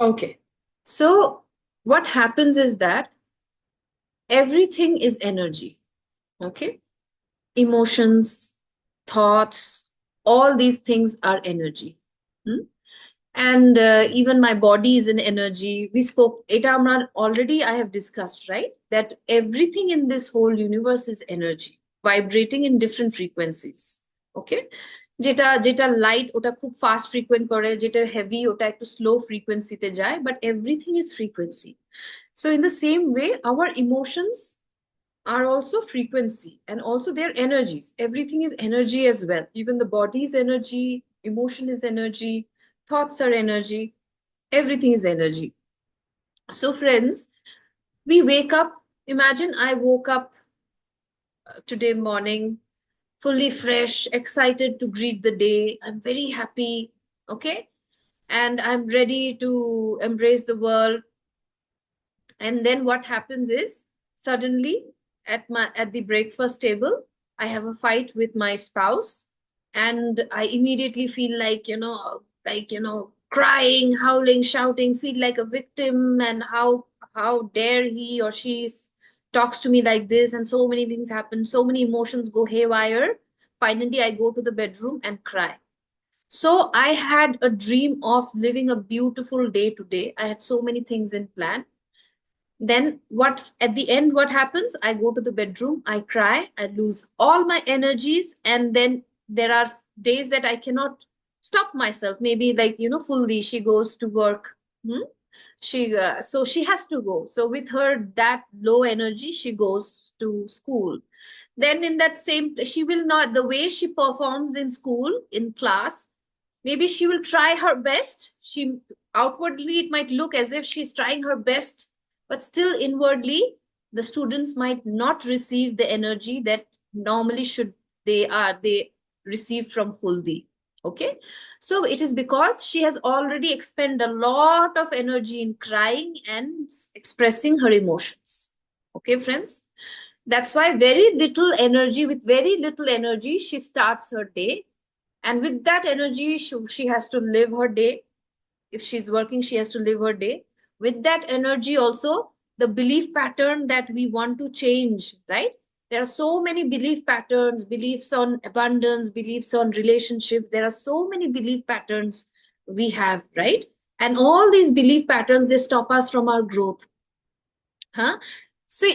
Okay. So what happens is that everything is energy. Okay. Emotions, thoughts, all these things are energy. Hmm? And even my body is an energy. We spoke, it already I have discussed, right? That everything in this whole universe is energy, vibrating in different frequencies. Okay. যেটা যেটা light ওটা খুব fast frequent করে, যেটা heavy ওটা একটু slow ফ্রিকোয়েন্সিতে যায়, but everything is frequency. So in the same way, our emotions are also frequency and also their energies. Everything is energy as well. Even the body is energy, emotion is energy, thoughts are energy, everything is energy. So friends, we wake up. Imagine I woke up today morning fully fresh, excited to greet the day. I'm very happy. Okay. And I'm ready to embrace the world. And then what happens is suddenly at the breakfast table, I have a fight with my spouse, and I immediately feel like, crying, howling, shouting, feel like a victim, and how dare he or she talks to me like this, and so many things happen, so many emotions go haywire. Finally, I go to the bedroom and cry. So I had a dream of living a beautiful day today. I had so many things in plan. Then what at the end, what happens? I go to the bedroom, I cry, I lose all my energies, and then there are days that I cannot stop myself. Maybe like, fully she goes to work. Hmm? So she has to go. So with her that low energy, she goes to school. Then in that same, she will not, the way she performs in school, in class, maybe she will try her best. She outwardly it might look as if she's trying her best, but still inwardly the students might not receive the energy that normally should they receive from full day. Okay. So it is because she has already expended a lot of energy in crying and expressing her emotions. Okay, friends. That's why with very little energy, she starts her day. And with that energy, she has to live her day. If she's working, she has to live her day. With that energy, also, the belief pattern that we want to change, right? There are so many belief patterns, beliefs on abundance, beliefs on relationships. There are so many belief patterns we have, right? And all these belief patterns, they stop us from our growth. Huh? So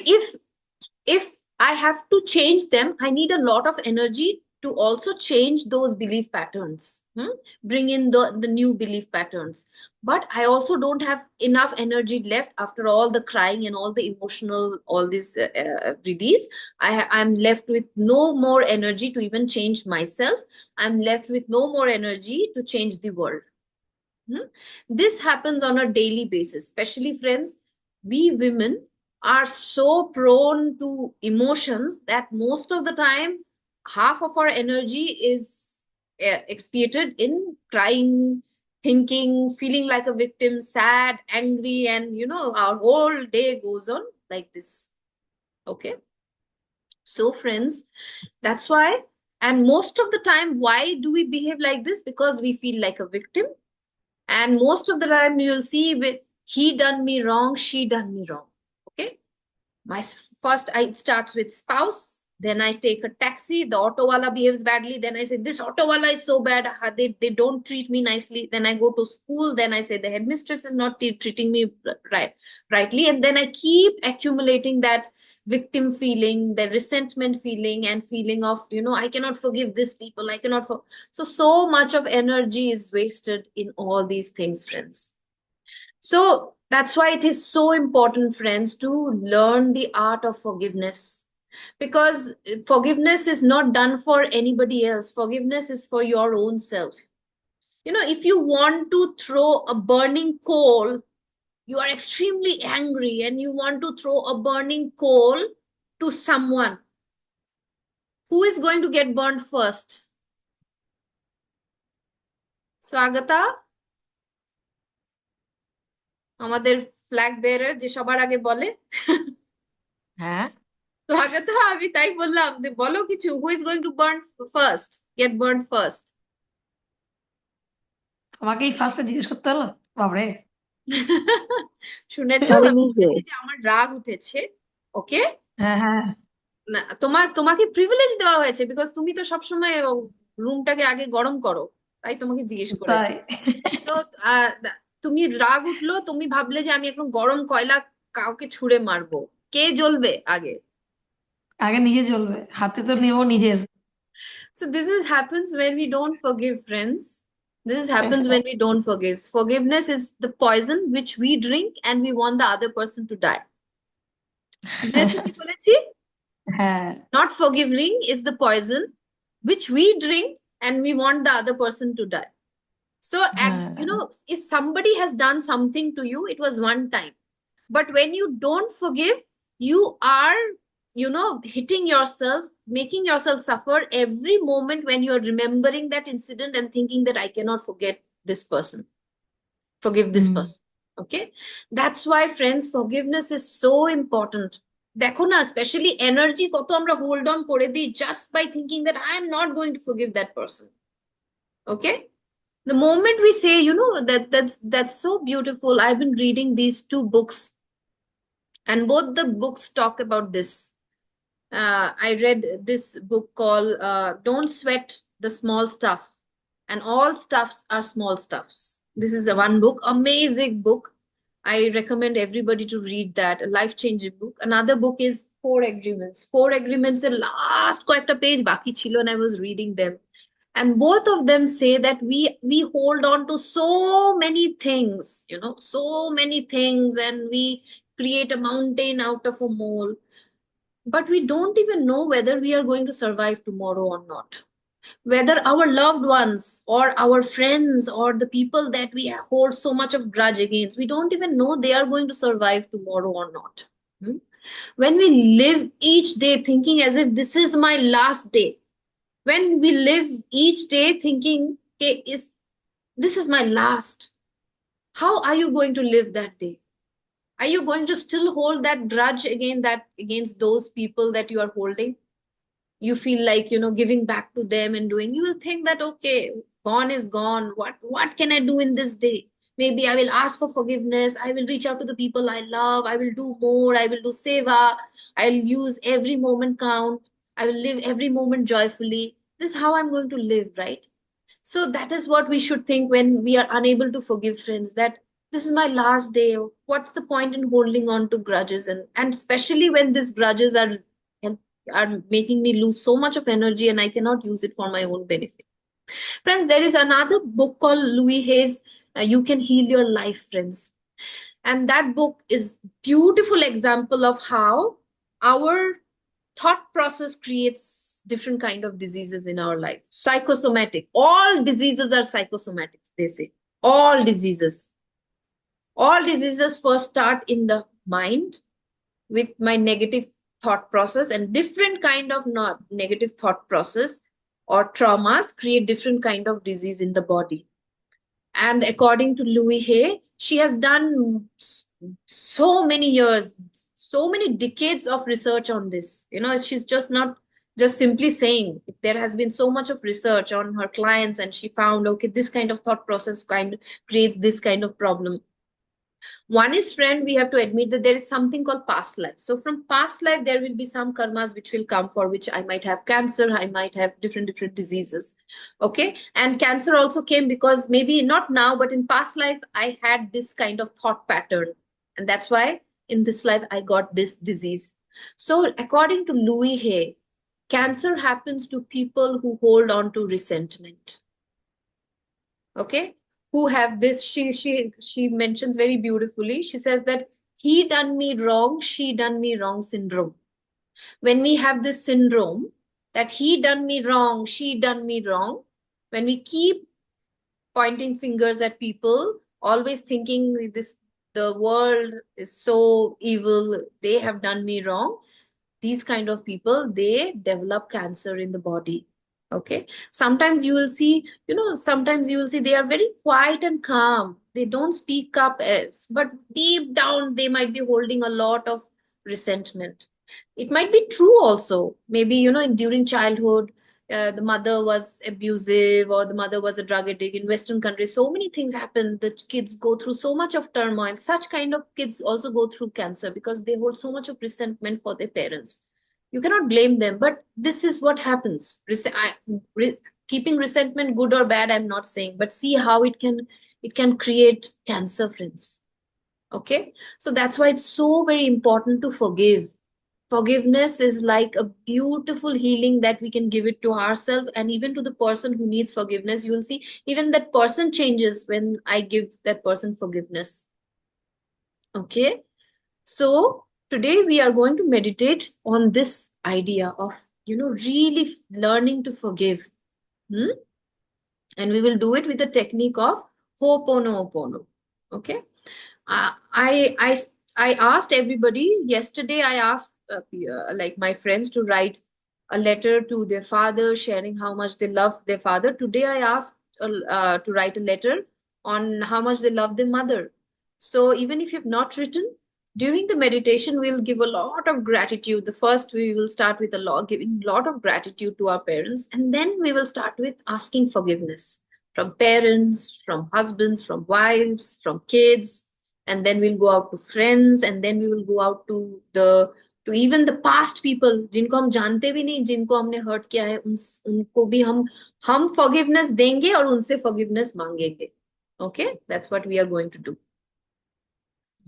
if I have to change them, I need a lot of energy to also change those belief patterns, bring in the new belief patterns. But I also don't have enough energy left after all the crying and all the emotional, all this release. I'm left with no more energy to even change myself. I'm left with no more energy to change the world. Hmm? This happens on a daily basis, especially friends. We women are so prone to emotions that most of the time, half of our energy is expiated in crying, thinking, feeling like a victim, sad, angry, and our whole day goes on like this. Okay. So, friends, that's why. And most of the time, why do we behave like this? Because we feel like a victim, and most of the time you'll see with he done me wrong, she done me wrong. Okay. My first, I it starts with spouse. Then I take a taxi. The auto wala behaves badly. Then I say this auto wala is so bad. They don't treat me nicely. Then I go to school. Then I say the headmistress is not treating me rightly. And then I keep accumulating that victim feeling, the resentment feeling, and feeling of I cannot forgive this people. I cannot. So much of energy is wasted in all these things, friends. So that's why it is so important, friends, to learn the art of forgiveness. Because forgiveness is not done for anybody else, forgiveness is for your own self. If you want to throw a burning coal, you are extremely angry and you want to throw a burning coal to someone, who is going to get burned first? Swagata, আমাদের flag বেয়ারার যে সবার আগে বলে। হ্যাঁ, স্বাগতা, আমি তাই বললাম যে বলো কিছু, who is going to burn first, get burn first? আমাকেই ফার্স্টে জিজ্ঞেস করতে হলো। বাবরে। শুনেছো, আমি আমি নিজে। বলেছি যে আমার রাগ উঠেছে। ওকে, হ্যাঁ, হ্যাঁ। না তোমাকে প্রিভিলেজ দেওয়া হয়েছে বিকজ তুমি তো সবসময় রুমটাকে আগে গরম করো, তাই তোমাকে জিজ্ঞেস তাই? করেছি। তো তুমি রাগ উঠলো, তুমি ভাবলে যে আমি এখন গরম কয়লা কাউকে ছুঁড়ে মারবো, কে জ্বলবে আগে? আগে নিজে জ্বলবে, হাতে তো নেবো নিজের। So this is happens when we don't forgive, friends. This happens when we don't forgive. Forgiveness is the poison which we drink and we want the other person to die. বুঝেছো কি বলেছি? হ্যাঁ, Not forgiving is the poison which we drink and we want the other person to die. So, হ্যাঁ। if somebody has done something to you, it was one time. But when you don't forgive, you are, hitting yourself, making yourself suffer every moment when you're remembering that incident and thinking that I cannot forgive this hmm. person. Okay. That's why, friends, forgiveness is so important. দেখো না, specially energy কত আমরা hold on করে দিই just by thinking that I am not going to forgive that person. Okay, the moment we say, that's so beautiful. I've been reading these two books, and both the books talk about this. I read this book called Don't Sweat the Small Stuff, and All Stuffs Are Small Stuffs. This is a one book, amazing book. I recommend everybody to read that, a life-changing book. Another book is Four Agreements. Four Agreements, the last কয়েকটা page বাকি ছিল, and I was reading them. And both of them say that we hold on to so many things, so many things, and we create a mountain out of a mole, but we don't even know whether we are going to survive tomorrow or not, whether our loved ones or our friends or the people that we hold so much of grudge against, we don't even know they are going to survive tomorrow or not. Hmm? When we live each day thinking as if this is my last day, when we live each day thinking, okay, is this is my last, how are you going to live that day? Are you going to still hold that grudge against those people that you are holding? You feel like, giving back to them and doing, you will think that, okay, gone is gone, what can I do in this day? Maybe I will ask for forgiveness, I will reach out to the people I love, I will do more, I will do seva, I'll use every moment count, I will live every moment joyfully. This is how I'm going to live, right? So that is what we should think when we are unable to forgive, friends, that this is my last day. What's the point in holding on to grudges? And especially when these grudges are making me lose so much of energy and I cannot use it for my own benefit. Friends, there is another book called Louis Hayes, You Can Heal Your Life, friends. And that book is beautiful example of how our thought process creates different kind of diseases in our life. Psychosomatic, all diseases are psychosomatic, they say. All diseases first start in the mind with my negative thought process, and different kind of not negative thought process or traumas create different kind of disease in the body. And according to Louis Hay, she has done so many years, so many decades of research on this. She's just not just simply saying, there has been so much of research on her clients, and she found, okay, this kind of thought process kind creates this kind of problem. One is, friend, we have to admit that there is something called past life. So from past life, there will be some karmas which will come, for which I might have cancer, I might have different diseases. Okay. And cancer also came because maybe not now, but in past life, I had this kind of thought pattern. And that's why in this life, I got this disease. So according to Louis Hay, cancer happens to people who hold on to resentment. Okay, who have this, she mentions very beautifully, she says that he done me wrong, she done me wrong syndrome. When we have this syndrome that he done me wrong, she done me wrong, when we keep pointing fingers at people, always thinking this, the world is so evil, they have done me wrong, these kind of people, they develop cancer in the body. Okay, sometimes you will see, sometimes you will see they are very quiet and calm, they don't speak up, but deep down they might be holding a lot of resentment. It might be true also, maybe, during childhood, the mother was abusive or the mother was a drug addict. In Western countries, so many things happen. The kids go through so much of turmoil. Such kind of kids also go through cancer because they hold so much of resentment for their parents. You cannot blame them, but this is what happens. Keeping resentment, good or bad, I'm not saying, but see how it can create cancer, friends. Okay, so that's why it's so very important to forgive. Forgiveness is like a beautiful healing that we can give it to ourselves and even to the person who needs forgiveness. You will see even that person changes when I give that person forgiveness. Okay, so today we are going to meditate on this idea of, really learning to forgive. Hmm? And we will do it with the technique of Ho'oponopono. Okay. Uh, I I I asked everybody yesterday. I asked like my friends to write a letter to their father, sharing how much they love their father. Today I asked to write a letter on how much they love their mother. So even if you've not written, during the meditation, we'll give a lot of gratitude. The first we will start with a lot, giving a lot of gratitude to our parents, and then we will start with asking forgiveness from parents, from husbands, from wives, from kids, and then we'll go out to friends, and then we will go out to even the past people जिनको हम जानते भी नहीं, जिनको हमने hurt किया है, उनको भी हम forgiveness देंगे और उनसे forgiveness मांगेंगे. Okay, that's what we are going to do.